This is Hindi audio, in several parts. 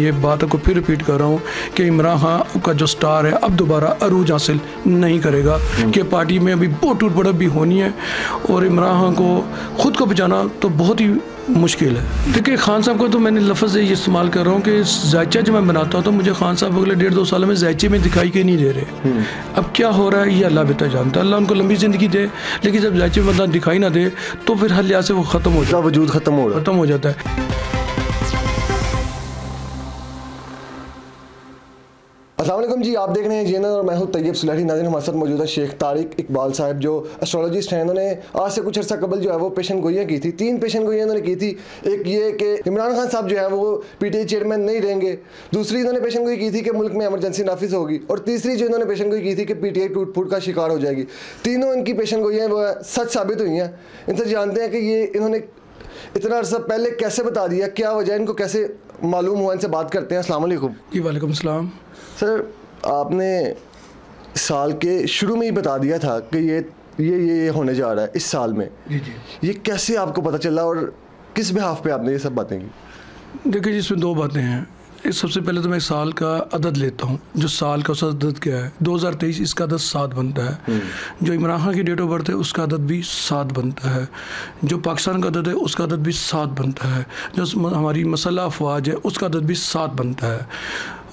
ये बात को फिर रिपीट कर रहा हूँ कि इमरान खान का जो स्टार है अब दोबारा अरूज हासिल नहीं करेगा, कि पार्टी में अभी बहुत टूट पड़क भी होनी है और इमरान खान को ख़ुद को बचाना तो बहुत ही मुश्किल है। देखिए खान साहब को तो मैंने लफ्ज़ ये इस्तेमाल कर रहा हूँ कि जायचा जब मैं बनाता हूँ तो मुझे खान साहब अगले 1.5-2 सालों में जायचे में दिखाई के नहीं दे रहे। अब क्या हो रहा है ये अल्लाह बेहतर जानता है। अल्लाह उनको लंबी ज़िंदगी दे, लेकिन जब जायचे में बंदा दिखाई ना दे तो फिर हर लिहाज से वो ख़त्म हो जाता है, वजूद ख़त्म हो जाता है। अस्सलाम वालेकुम जी, आप देख रहे हैं जीएनएन और मैं हूं तैयब सुलहरी। नाज़रीन, हमारे साथ मौजूद है शेख तारिक इकबाल साहब जो एस्ट्रोलॉजिस्ट हैं। इन्होंने आज से कुछ अर्सा कबल जो है वो पेशन गोइयाँ की थी। 3 पेशन गोइयाँ इन्होंने की थी। एक ये कि इमरान खान साहब जो है वो पीटीआई चेयरमैन नहीं रहेंगे। दूसरी इन्होंने पेशन गोई की थी कि मुल्क में एमरजेंसी नाफिज होगी। और तीसरी जो इन्होंने पेशन गोई की थी कि पीटीआई टूट फूट का शिकार हो जाएगी। तीनों इनकी पेशन गोइयाँ वो सच साबित हुई हैं। इनसे जानते हैं कि ये इन्होंने इतना अर्सा पहले कैसे बता दिया, क्या वजह, इनको कैसे मालूम हुआ। इनसे बात करते हैं। अस्सलाम वालेकुम जी। वालेकुम सलाम। सर, आपने साल के शुरू में ही बता दिया था कि ये होने जा रहा है इस साल में। जी जी। ये कैसे आपको पता चला और किस बिहाफ पे आपने ये सब बातें की? देखिए जी, इसमें 2 बातें हैं। सबसे पहले तो मैं साल का अदद लेता हूँ, जो साल का उसका अदद क्या है। 2023 इसका अदद 7 बनता है। जो इमरान खान की डेट ऑफ बर्थ है उसका अदद भी 7 बनता है। जो पाकिस्तान का अदद है उसका अदद भी 7 बनता है। जो हमारी मसल्ह अफवाज है उसका अदद भी 7 बनता है।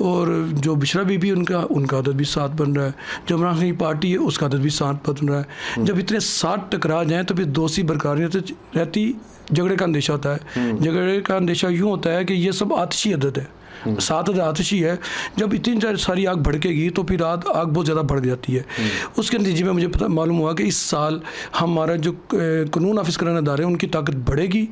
और जो बिशरा बीबी उनका अदद भी 7 बन रहा है। जो इमरान खान की पार्टी है उसका अदद भी 7 बन रहा है। जब इतने 7 टकरा जाएँ तो फिर दोस्ती बरकरार रहती, झगड़े का अंदेशा होता है। झगड़े का अंदेशा यूँ होता है कि ये सब आतिशी अदद है। 7 अदद आतिशी है। जब इतनी सारी आग भड़केगी तो फिर आग बहुत ज़्यादा भड़क जाती है। उसके नतीजे में मुझे मालूम हुआ कि इस साल हमारा जो कानून नाफिज कराने इदारे हैं उनकी ताकत बढ़ेगी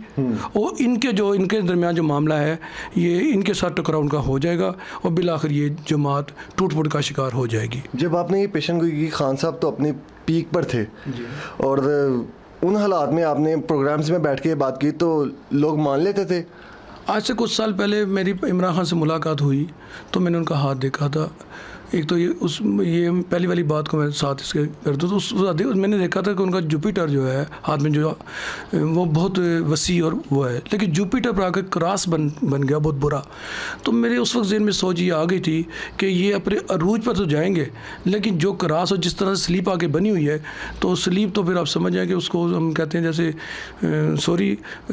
और इनके दरमियान जो मामला है ये इनके साथ टकराव उनका हो जाएगा और बिलाखिर ये जमात टूट फूट का शिकार हो जाएगी। जब आपने ये पेशन गोई की, खान साहब तो अपनी पीक पर थे और उन हालात में आपने प्रोग्राम्स में बैठ के बात की तो लोग मान लेते थे। आज से कुछ साल पहले मेरी इमरान खान से मुलाकात हुई तो मैंने उनका हाथ देखा था। एक तो ये पहली वाली बात को मैं साथ इसके कर दूँ तो मैंने देखा था कि उनका जुपिटर जो है हाथ में जो वो बहुत वसी और वो है, लेकिन जुपिटर पर आकर क्रॉस बन गया बहुत बुरा। तो मेरे उस वक्त ज़हन में सोच ये आ गई थी कि ये अपने अरूज पर तो जाएंगे, लेकिन जो क्रॉस और जिस तरह से स्लीप आके बनी हुई है तो स्लीप तो फिर आप समझ जाएँ कि उसको हम कहते हैं जैसे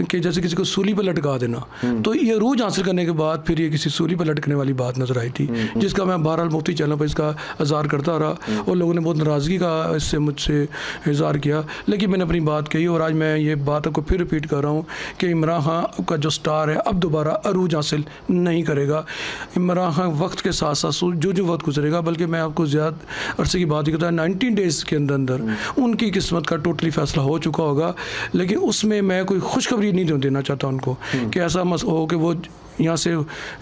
कि जैसे किसी को सूली पर लटका देना। तो ये अरूज हासिल करने के बाद फिर ये किसी सूली पर लटकने वाली बात नजर आई थी, जिसका मैं बहरहाल मुफ्ती पर इसका इज़हार करता रहा और लोगों ने बहुत नाराज़गी का इससे मुझसे इज़हार किया। लेकिन मैंने अपनी बात कही और आज मैं ये बात को फिर रिपीट कर रहा हूँ कि इमरान खान का जो स्टार है अब दोबारा अरूज हासिल नहीं करेगा। इमरान खान वक्त के साथ साथ जो वक्त गुजरेगा, बल्कि मैं आपको ज़्यादा अरसे की बात ही करता है 19 डेज़ के अंदर उनकी किस्मत का टोटली फैसला हो चुका होगा। लेकिन उसमें मैं कोई खुशखबरी नहीं देना चाहता उनको कि ऐसा मस हो कि वो यहाँ से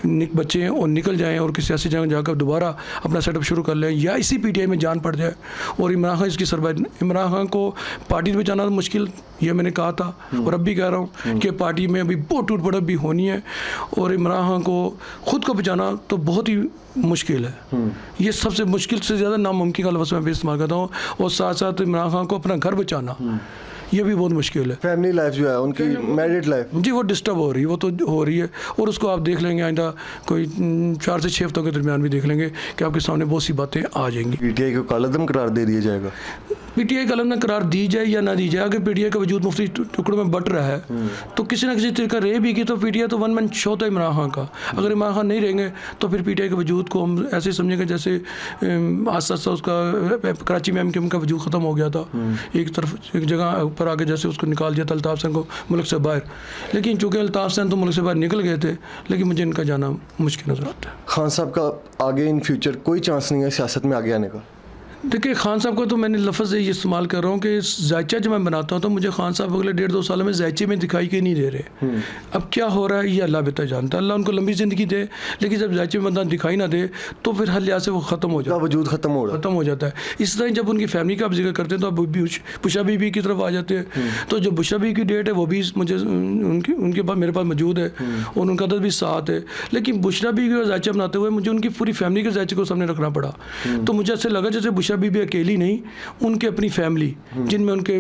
बच्चे और निकल जाएं और किसी ऐसी जगह जाकर दोबारा अपना सेटअप शुरू कर लें या इसी पीटीआई में जान पड़ जाए और इमरान खान इसकी सरबराही। इमरान खान को पार्टी में जाना मुश्किल, ये मैंने कहा था और अब भी कह रहा हूँ कि पार्टी में अभी बहुत टूट पड़क भी होनी है और इमरान खान को ख़ुद को बचाना तो बहुत ही मुश्किल है। ये सबसे मुश्किल से ज़्यादा नामुमकिन का लफ्ज़ मैं भी इस्तेमाल करता हूँ। और साथ साथ इमरान खान को अपना घर बचाना ये भी बहुत मुश्किल है। फैमिली लाइफ जो है उनकी, मैरिड लाइफ जी वो डिस्टर्ब हो रही है, वो तो हो रही है। और उसको आप देख लेंगे आइंदा कोई 4 से 6 हफ्तों के दरमियान भी देख लेंगे कि आपके सामने बहुत सी बातें आ जाएंगी। पीटीआई को कालअदम करार दे दिया जाएगा। पीटीआई का अलग करार दी जाए या ना दी जाए, अगर पीटीआई का वजूद मुफ्ती टुकड़ों में बट रहा है तो किसी न किसी तरीका रहे भी की तो पीटीआई तो 1 मैन शो था इमरान खान का। अगर इमरान खान नहीं रहेंगे तो फिर पीटीआई के वजूद को हम ऐसे समझेंगे जैसे आस्ता आस्ता उसका कराची में एमक्यूएम का वजूद ख़त्म हो गया था। एक जगह पर आगे जैसे उसको निकाल दिया था अल्ताफ़ हुसैन को मुल्क से बाहर, लेकिन चूँकि अल्ताफ़ हुसैन तो मुल्क से बाहर निकल गए थे, लेकिन मुझे इनका जाना मुश्किल नज़र आता है। खान साहब का आगे इन फ्यूचर कोई चांस नहीं है सियासत में आगे आने का? देखिए खान साहब को तो मैंने लफ्ज़ ये इस्तेमाल कर रहा हूँ कि जायचा जब मैं बनाता हूँ तो मुझे खान साहब अगले 1.5-2 सालों में जायचे में दिखाई के नहीं दे रहे। अब क्या हो रहा है ये अल्लाह बेहतर जानता है। अल्लाह उनको लंबी ज़िंदगी दे, लेकिन जब जायचे में बंदा दिखाई ना दे तो फिर हर लिहाज से वो ख़त्म हो जाता है, वजूद ख़त्म हो जाता है। इस तरह जब उनकी फैमिली का आप जिक्र करते हैं तो आप बुशरा बीबी की तरफ आ जाते हैं। तो जो बुशरा बीबी की डेट है वो भी मुझे उनके पास मेरे पास मौजूद है और उनका अदद भी 7 है। लेकिन बुशरा बीबी का जायचा बनाते हुए मुझे उनकी पूरी फैमिली के जायचे को सामने रखना पड़ा। तो मुझे ऐसे लगा जैसे बुशरा अभी भी अकेली नहीं, उनके अपनी फैमिली जिनमें उनके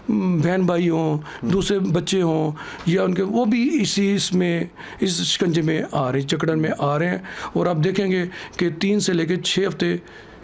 बहन भाई हों, दूसरे बच्चे हों, या उनके वो भी इसमें इस शिकंजे में आ रहे, जकड़न में आ रहे हैं। और आप देखेंगे कि 3 से लेकर 6 हफ्ते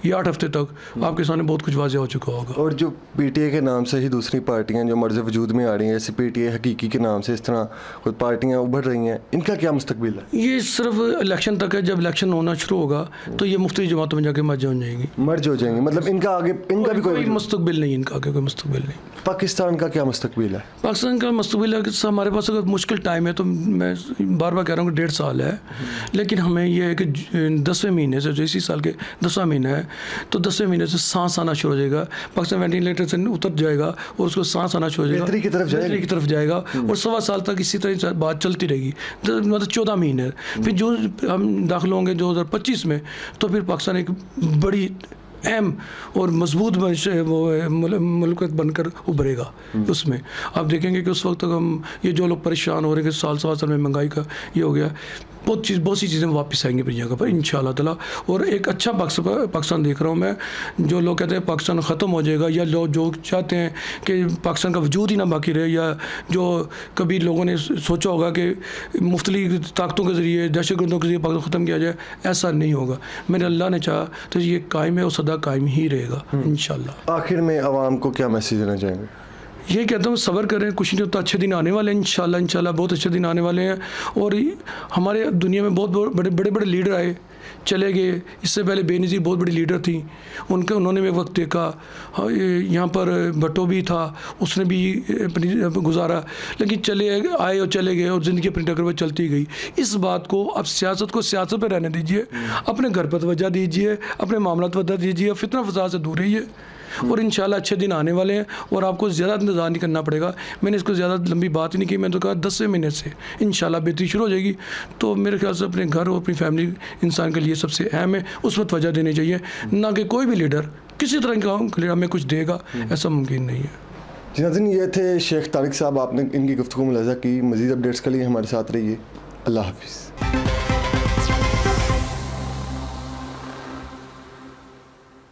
या 8 हफ्ते तक आपके सामने बहुत कुछ वाज़ेह हो चुका होगा। और जो पीटीए के नाम से ही दूसरी पार्टियां जो मर्ज़ वजूद में आ रही हैं, जैसे पीटीए हकीकी के नाम से इस तरह कुछ पार्टियां उभर रही हैं, इनका क्या मुस्तकबिल है? ये सिर्फ इलेक्शन तक है। जब इलेक्शन होना शुरू होगा तो ये मुख्तलिफ जमातों में जाके मर्ज हो जाएंगी, मतलब इनका आगे इनका भी कोई मुस्तकबिल नहीं, इनका आगे कोई मुस्तकबिल नहीं। पाकिस्तान का क्या मुस्तकबिल है? पाकिस्तान का मुस्तकबिल है कि हमारे पास अगर मुश्किल टाइम है तो मैं बार बार कह रहा हूँ कि 1.5 साल है, लेकिन हमें यह है कि 10वें महीने से, जो इसी साल के 10वां महीना है, तो 10वें महीने से सांस आना शुरू हो जाएगा। पाकिस्तान वेंटिलेटर से उतर जाएगा और उसको सांस आना शुरू हो जाएगा, बेहतरी की तरफ जाएगा और 1.25 साल तक इसी तरह बात चलती रहेगी, मतलब 14 महीने। फिर जो हम दाखिल होंगे 2025 में, तो फिर पाकिस्तान एक बड़ी अहम और मजबूत मुल्क बनकर उभरेगा। उसमें आप देखेंगे कि उस वक्त तक हम ये जो लोग परेशान हो रहे हैं कि साल सवा साल में महंगाई का ये हो गया, बहुत सी चीज़ें वापस आएंगी अपनी जगह पर इंशाअल्लाह ताला। और एक अच्छा पाकिस्तान देख रहा हूँ मैं। जो लोग कहते हैं पाकिस्तान ख़त्म हो जाएगा, या लोग जो चाहते हैं कि पाकिस्तान का वजूद ही ना बाकी रहे, या जो कभी लोगों ने सोचा होगा कि मुख्तलिफ ताकतों के ज़रिए, दहशतगर्दों के ज़रिए पाकिस्तान ख़त्म किया जाए, ऐसा नहीं होगा। मेरे अल्लाह ने चाहा तो ये कायम है और सदा कायम ही रहेगा इंशाअल्लाह। आखिर में आवाम को क्या मैसेज देना चाहेंगे? ये कहता हूँ सब्र करें, कुछ नहीं होता, अच्छे दिन आने वाले हैं इंशाल्लाह बहुत अच्छे दिन आने वाले हैं। और हमारे दुनिया में बहुत बड़े लीडर आए, चले गए। इससे पहले बेनज़ीर बहुत बड़ी लीडर थी, उन्होंने भी वक्त देखा। यहाँ पर भट्टो भी था, उसने भी अपनी गुजारा, लेकिन आए और चले गए और ज़िंदगी अपनी टक्कर पर चलती गई। इस बात को अब सियासत को सियासत पर रहने दीजिए, अपने घर पर तवज्जो दीजिए, अपने मामला तवज्जो दीजिए, फितना फसाद से दूर रहिए और इंशाल्लाह अच्छे दिन आने वाले हैं। और आपको ज़्यादा इंतज़ार नहीं करना पड़ेगा। मैंने इसको ज़्यादा लंबी बात ही नहीं की, मैंने तो कहा 10वें महीने से इंशाल्लाह बेहतरी शुरू हो जाएगी। तो मेरे ख्याल से अपने घर और अपनी फैमिली इंसान के लिए सबसे अहम है, उस पर तवज्जो देनी चाहिए, ना कि कोई भी लीडर किसी तरह का लीडर हमें कुछ देगा, ऐसा मुमकिन नहीं है। जी नाज़रीन, ये थे शेख तारिक साहब, आपने इनकी गुफ्तगू मुलाज़ा की। मज़ीद अपडेट्स के लिए हमारे साथ रहिए। अल्लाह हाफिज़।